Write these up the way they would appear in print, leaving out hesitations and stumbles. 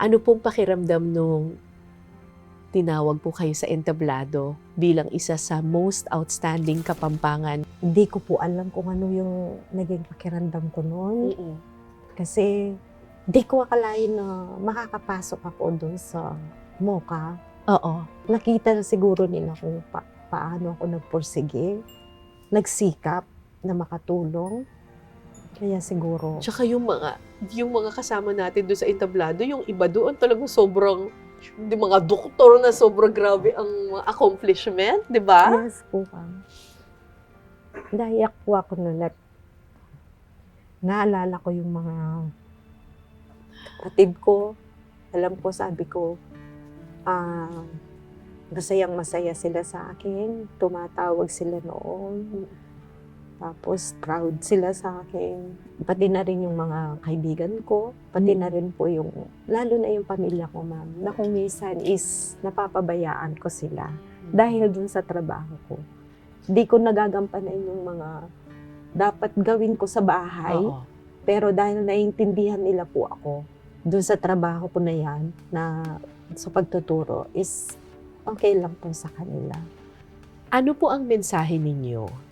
Ano pong pakiramdam nung tinawag po kayo sa entablado bilang isa sa most outstanding Kapampangan? Hindi ko po alam kung ano yung naging pakiramdam ko noon. Kasi di ko akalain na makakapasok ako doon sa MOCA. Oo. Nakita na siguro nila kung paano ako nagpursige, nagsikap na makatulong. Kaya siguro, Tsaka yung mga kasama natin doon sa entablado, yung iba doon talagang sobrang, di mga doktor na sobrang grabe ang mga accomplishment, di ba? yes po Naiyak po ako noon at naalala ko yung mga kapatid ko. Alam ko, sabi ko, masayang-masaya sila sa akin. Tumatawag sila noon. Tapos proud sila sa akin. Pati na rin yung mga kaibigan ko. Pati na rin po yung, lalo na yung pamilya ko, ma'am, na kung minsan is napapabayaan ko sila dahil dun sa trabaho ko. Di ko nagagampanan yung mga dapat gawin ko sa bahay. Oo. Pero dahil naiintindihan nila po ako dun sa trabaho ko na yan, na sa pagtuturo, is okay lang po sa kanila. Ano po ang mensahe ninyo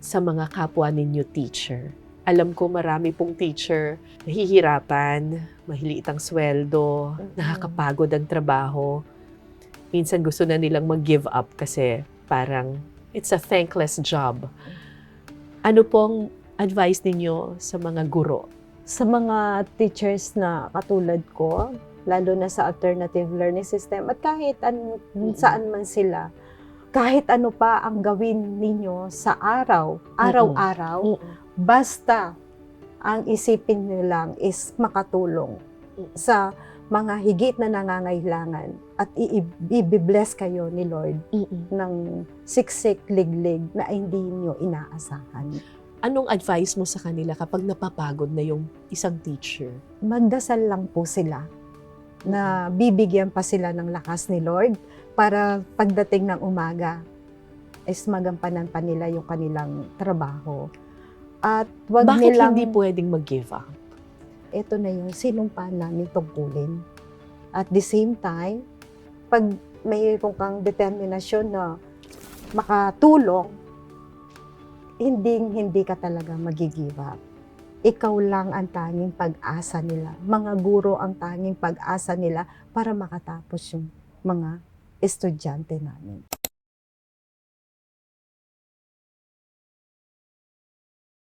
sa mga kapwa ninyo teacher? Alam ko marami pong teacher nahihirapan, mahiliit ang sweldo, nakakapagod ang trabaho. Minsan gusto na nilang mag-give up kasi parang it's a thankless job. Ano pong advice ninyo sa mga guro? Sa mga teachers na katulad ko, lalo na sa alternative learning system, at kahit saan man sila, kahit ano pa ang gawin ninyo sa araw-araw, basta ang isipin nyo lang is makatulong sa mga higit na nangangailangan at i-bless kayo ni Lord ng siksik, liglig na hindi nyo inaasahan. Anong advice mo sa kanila kapag napapagod na yung isang teacher? Magdasal lang po sila na bibigyan pa sila ng lakas ni Lord para pagdating ng umaga is magampanan pa nila yung kanilang trabaho. At wag Bakit nilang, hindi pwedeng mag-give up? ito na yung sinumpa namin tungkulin. At the same time, pag mayroon kang determinasyon na makatulong, hindi ka talaga mag-give up. Ikaw lang ang tanging pag-asa nila. Mga guro ang tanging pag-asa nila para makatapos yung mga estudyante namin.